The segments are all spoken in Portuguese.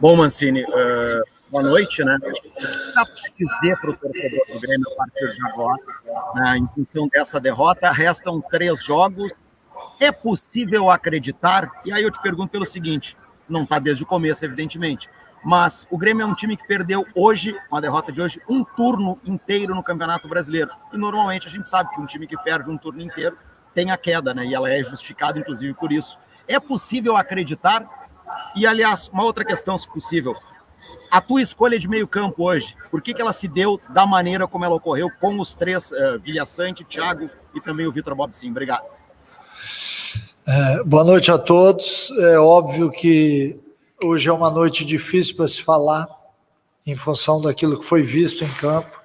Bom, Mancini, boa noite, né? O que dá para dizer para o torcedor do Grêmio a partir de agora, né, em função dessa derrota? Restam 3 jogos. É possível acreditar? E aí eu te pergunto pelo seguinte, não está desde o começo, evidentemente, mas o Grêmio é um time que perdeu hoje, com a derrota de hoje, um turno inteiro no Campeonato Brasileiro. E normalmente a gente sabe que um time que perde um turno inteiro tem a queda, né? E ela é justificada, inclusive, por isso. É possível acreditar? E, aliás, uma outra questão, se possível. A tua escolha de meio campo hoje, por que ela se deu da maneira como ela ocorreu com os 3, Vilha Sante, Thiago e também o Vitor Bobsin? Obrigado. Boa noite a todos. É óbvio que hoje é uma noite difícil para se falar, em função daquilo que foi visto em campo,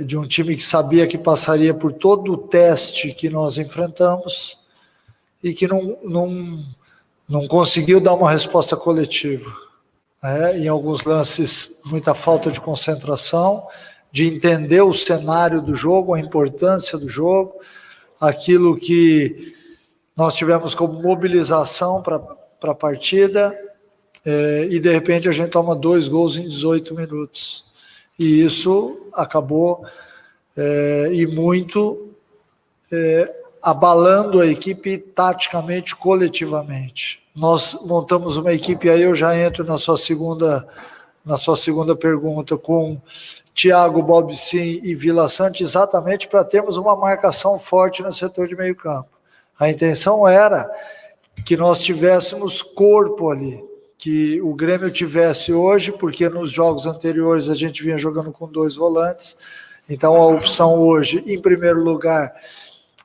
de um time que sabia que passaria por todo o teste que nós enfrentamos e que não conseguiu dar uma resposta coletiva. Em alguns lances, muita falta de concentração, de entender o cenário do jogo, a importância do jogo, aquilo que nós tivemos como mobilização para a partida, e de repente a gente toma 2 gols em 18 minutos. E isso acabou e muito abalando a equipe taticamente, coletivamente. Nós montamos uma equipe, aí eu já entro na sua segunda pergunta, com Thiago, Bobsin e Vilha Sante, exatamente para termos uma marcação forte no setor de meio campo. A intenção era que nós tivéssemos corpo ali, que o Grêmio tivesse hoje, porque nos jogos anteriores a gente vinha jogando com 2 volantes, então a opção hoje, em primeiro lugar,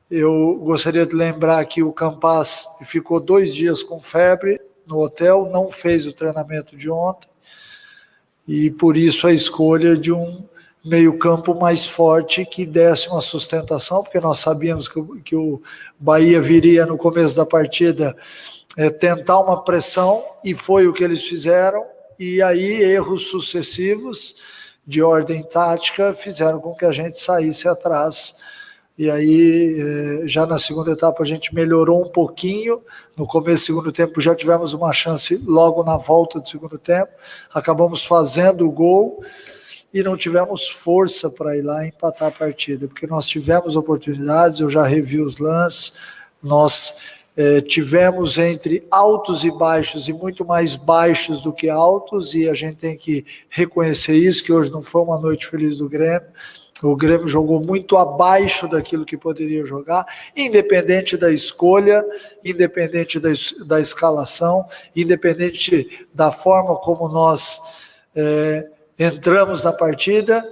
eu gostaria de lembrar que o Campaz ficou 2 dias com febre no hotel, não fez o treinamento de ontem, e por isso a escolha de um meio-campo mais forte que desse uma sustentação, porque nós sabíamos que o Bahia viria no começo da partida tentar uma pressão, e foi o que eles fizeram, e aí erros sucessivos de ordem tática fizeram com que a gente saísse atrás. E aí, já na segunda etapa, a gente melhorou um pouquinho. No começo do segundo tempo, já tivemos uma chance logo na volta do segundo tempo. Acabamos fazendo o gol e não tivemos força para ir lá e empatar a partida, porque nós tivemos oportunidades, eu já revi os lances, nós tivemos entre altos e baixos, e muito mais baixos do que altos, e a gente tem que reconhecer isso, que hoje não foi uma noite feliz do Grêmio. O Grêmio jogou muito abaixo daquilo que poderia jogar, independente da escolha, independente da escalação, independente da forma como nós entramos na partida.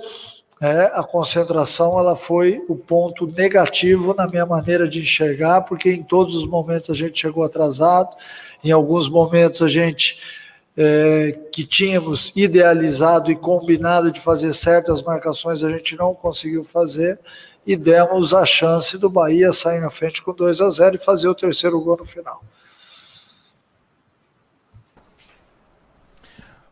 A concentração ela foi o ponto negativo na minha maneira de enxergar, porque em todos os momentos a gente chegou atrasado, em alguns momentos a gente que tínhamos idealizado e combinado de fazer certas marcações, a gente não conseguiu fazer, e demos a chance do Bahia sair na frente com 2-0 e fazer o 3º gol no final.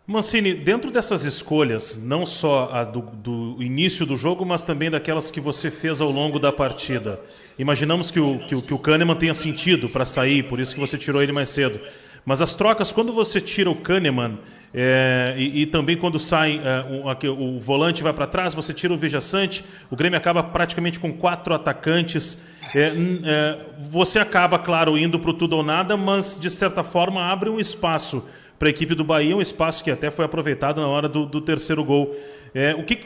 Mancini, dentro dessas escolhas, não só a do início do jogo, mas também daquelas que você fez ao longo da partida, imaginamos que o Kahneman tenha sentido para sair, por isso que você tirou ele mais cedo. Mas as trocas, quando você tira o Kahneman e também quando sai o volante vai para trás, você tira o Vilha Sante, o Grêmio acaba praticamente com 4 atacantes. Você acaba, claro, indo para o tudo ou nada, mas de certa forma abre um espaço para a equipe do Bahia, um espaço que até foi aproveitado na hora do 3º gol.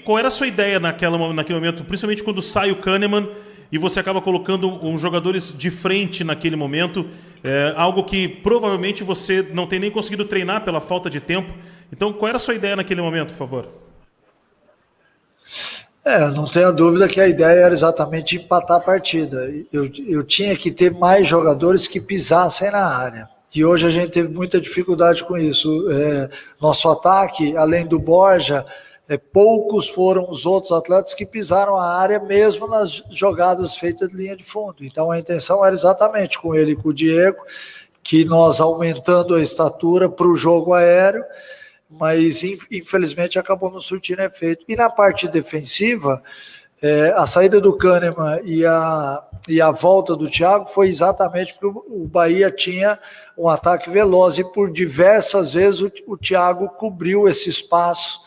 Qual era a sua ideia naquele momento, principalmente quando sai o Kahneman e você acaba colocando uns jogadores de frente naquele momento, algo que provavelmente você não tem nem conseguido treinar pela falta de tempo. Então, qual era a sua ideia naquele momento, por favor? Não tenha dúvida que a ideia era exatamente empatar a partida. Eu tinha que ter mais jogadores que pisassem na área. E hoje a gente teve muita dificuldade com isso. Nosso ataque, além do Borja, poucos foram os outros atletas que pisaram a área, mesmo nas jogadas feitas de linha de fundo. Então a intenção era exatamente com ele e com o Diego, que nós aumentando a estatura para o jogo aéreo, mas infelizmente acabou não surtindo efeito. E na parte defensiva, A saída do Kahneman e a volta do Thiago foi exatamente porque o Bahia tinha um ataque veloz e por diversas vezes o Thiago cobriu esse espaço.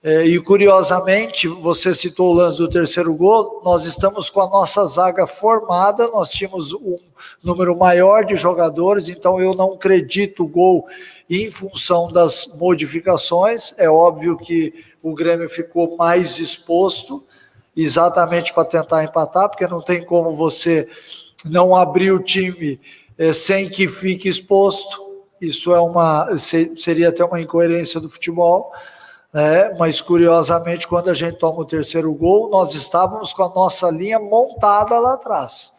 E curiosamente, você citou o lance do terceiro gol, nós estamos com a nossa zaga formada, nós tínhamos um número maior de jogadores, então eu não acredito o gol em função das modificações. É óbvio que o Grêmio ficou mais exposto, exatamente para tentar empatar, porque não tem como você não abrir o time sem que fique exposto. Isso seria até uma incoerência do futebol, mas curiosamente, quando a gente toma o terceiro gol, nós estávamos com a nossa linha montada lá atrás,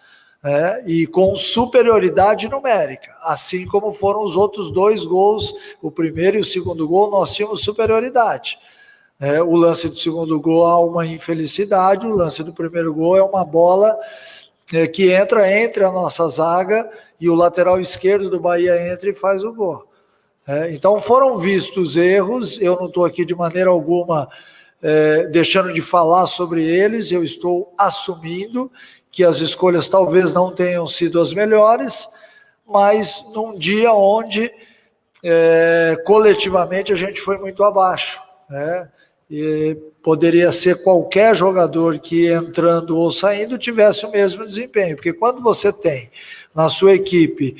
e com superioridade numérica, assim como foram os outros 2 gols, o primeiro e o segundo gol, nós tínhamos superioridade. O lance do segundo gol há uma infelicidade, o lance do primeiro gol é uma bola que entra entre a nossa zaga e o lateral esquerdo do Bahia entra e faz o gol. Então foram vistos erros, eu não estou aqui de maneira alguma deixando de falar sobre eles, eu estou assumindo que as escolhas talvez não tenham sido as melhores, mas num dia onde coletivamente a gente foi muito abaixo, e poderia ser qualquer jogador que entrando ou saindo tivesse o mesmo desempenho, porque quando você tem na sua equipe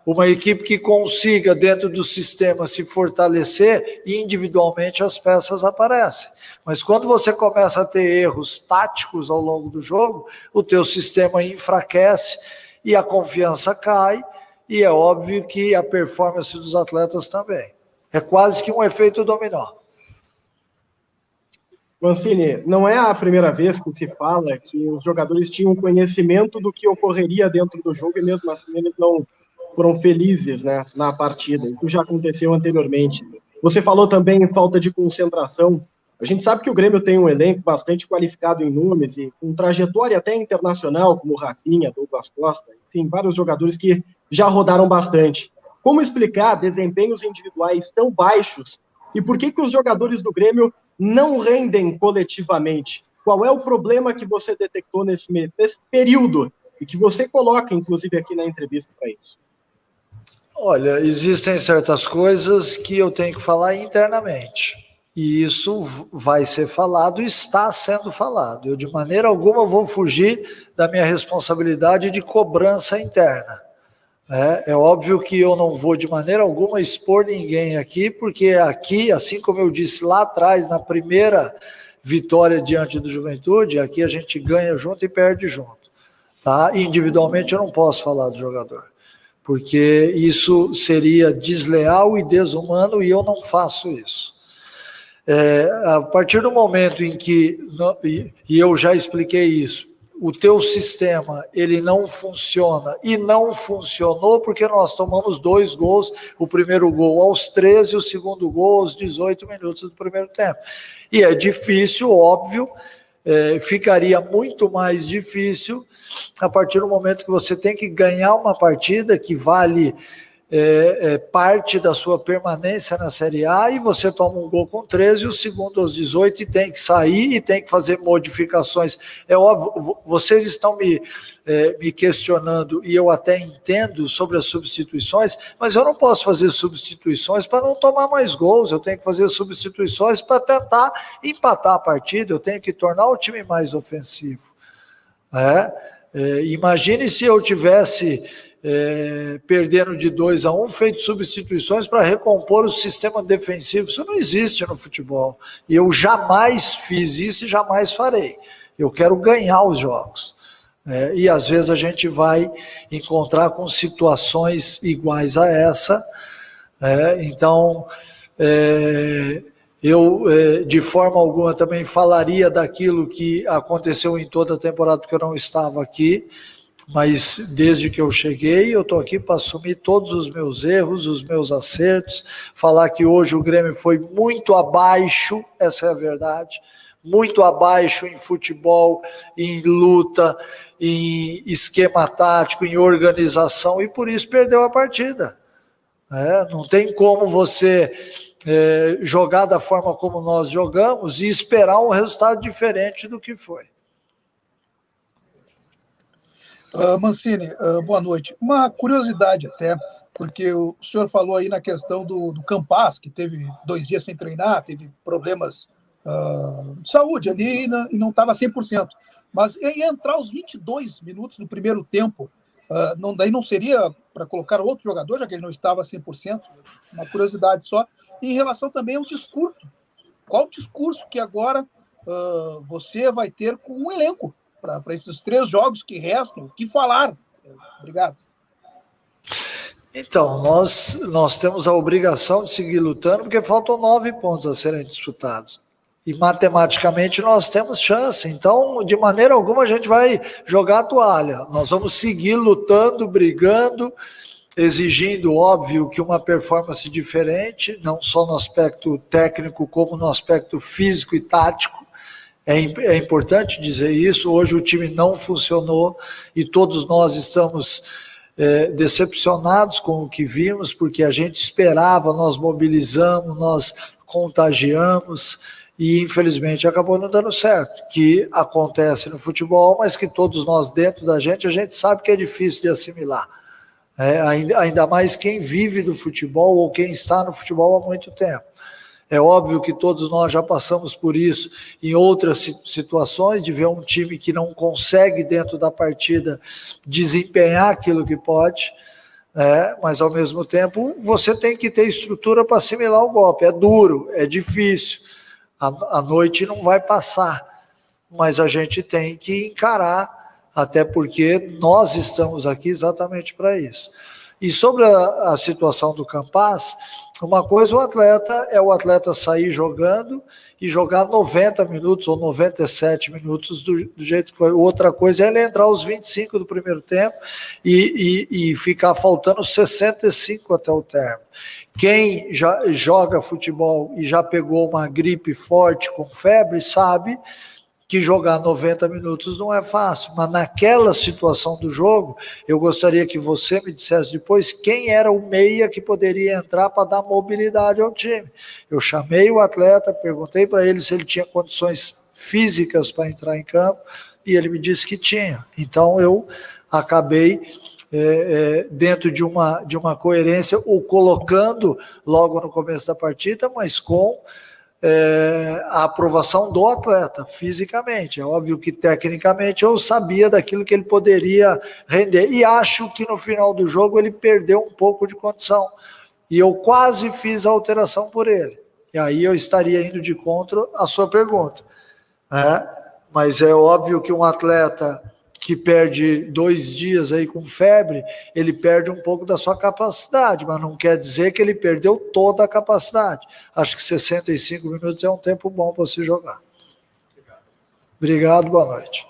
uma equipe que consiga dentro do sistema se fortalecer, individualmente as peças aparecem. Mas quando você começa a ter erros táticos ao longo do jogo, o teu sistema enfraquece e a confiança cai, e é óbvio que a performance dos atletas também. É quase que um efeito dominó. Mancini, não é a primeira vez que se fala que os jogadores tinham conhecimento do que ocorreria dentro do jogo e mesmo assim eles não foram felizes, né, na partida. Isso já aconteceu anteriormente. Você falou também em falta de concentração. A gente sabe que o Grêmio tem um elenco bastante qualificado em nomes e com trajetória até internacional, como Rafinha, Douglas Costa, enfim, vários jogadores que já rodaram bastante. Como explicar desempenhos individuais tão baixos e por que os jogadores do Grêmio não rendem coletivamente? Qual é o problema que você detectou nesse período e que você coloca, inclusive, aqui na entrevista para isso? Olha, existem certas coisas que eu tenho que falar internamente. E isso vai ser falado, está sendo falado. Eu, de maneira alguma, vou fugir da minha responsabilidade de cobrança interna. É óbvio que eu não vou, de maneira alguma, expor ninguém aqui, porque aqui, assim como eu disse lá atrás, na primeira vitória diante do Juventude, aqui a gente ganha junto e perde junto. Tá? Individualmente eu não posso falar do jogador, porque isso seria desleal e desumano e eu não faço isso. A partir do momento em que, e eu já expliquei isso, o teu sistema ele não funciona e não funcionou porque nós tomamos 2 gols, o primeiro gol aos 13 e o segundo gol aos 18 minutos do primeiro tempo. E é difícil, óbvio, ficaria muito mais difícil a partir do momento que você tem que ganhar uma partida que vale parte da sua permanência na Série A e você toma um gol com 13, o segundo aos 18 e tem que sair e tem que fazer modificações. É óbvio, vocês estão me questionando e eu até entendo sobre as substituições, mas eu não posso fazer substituições para não tomar mais gols, eu tenho que fazer substituições para tentar empatar a partida, eu tenho que tornar o time mais ofensivo. Imagine se eu tivesse perdendo de 2-1, feito substituições para recompor o sistema defensivo. Isso não existe no futebol. E eu jamais fiz isso e jamais farei. Eu quero ganhar os jogos. E às vezes a gente vai encontrar com situações iguais a essa. Então, eu de forma alguma também falaria daquilo que aconteceu em toda a temporada, porque eu não estava aqui. Mas desde que eu cheguei, eu estou aqui para assumir todos os meus erros, os meus acertos, falar que hoje o Grêmio foi muito abaixo, essa é a verdade, muito abaixo em futebol, em luta, em esquema tático, em organização, e por isso perdeu a partida. Não tem como você jogar da forma como nós jogamos e esperar um resultado diferente do que foi. Mancini, boa noite. Uma curiosidade até, porque o senhor falou aí na questão do Campas, que teve 2 dias sem treinar, teve problemas de saúde ali e não estava 100%. Mas em entrar os 22 minutos do primeiro tempo, daí não seria para colocar outro jogador, já que ele não estava 100%? Uma curiosidade só. E em relação também ao discurso. Qual o discurso que agora você vai ter com o elenco para esses 3 jogos que restam? O que falar? Obrigado. Então, nós temos a obrigação de seguir lutando, porque faltam 9 pontos a serem disputados. E matematicamente nós temos chance. Então, de maneira alguma, a gente vai jogar a toalha. Nós vamos seguir lutando, brigando, exigindo, óbvio, que uma performance diferente, não só no aspecto técnico, como no aspecto físico e tático. É importante dizer isso. Hoje o time não funcionou e todos nós estamos decepcionados com o que vimos, porque a gente esperava, nós mobilizamos, nós contagiamos e infelizmente acabou não dando certo, que acontece no futebol, mas que todos nós dentro da gente, a gente sabe que é difícil de assimilar. Ainda mais quem vive do futebol ou quem está no futebol há muito tempo. É óbvio que todos nós já passamos por isso em outras situações, de ver um time que não consegue dentro da partida desempenhar aquilo que pode, mas ao mesmo tempo você tem que ter estrutura para assimilar o golpe. É duro, é difícil, a noite não vai passar, mas a gente tem que encarar, até porque nós estamos aqui exatamente para isso. E sobre a situação do Campas, uma coisa o atleta sair jogando e jogar 90 minutos ou 97 minutos do jeito que foi. Outra coisa é ele entrar aos 25 do primeiro tempo e ficar faltando 65 até o término. Quem já joga futebol e já pegou uma gripe forte com febre sabe que jogar 90 minutos não é fácil, mas naquela situação do jogo, eu gostaria que você me dissesse depois quem era o meia que poderia entrar para dar mobilidade ao time. Eu chamei o atleta, perguntei para ele se ele tinha condições físicas para entrar em campo, e ele me disse que tinha. Então eu acabei dentro de uma coerência, o colocando logo no começo da partida, mas com a aprovação do atleta, fisicamente. É óbvio que tecnicamente eu sabia daquilo que ele poderia render, e acho que no final do jogo ele perdeu um pouco de condição, e eu quase fiz a alteração por ele, e aí eu estaria indo de contra a sua pergunta, né? Mas é óbvio que um atleta que perde 2 dias aí com febre, ele perde um pouco da sua capacidade, mas não quer dizer que ele perdeu toda a capacidade. Acho que 65 minutos é um tempo bom para se jogar. Obrigado, boa noite.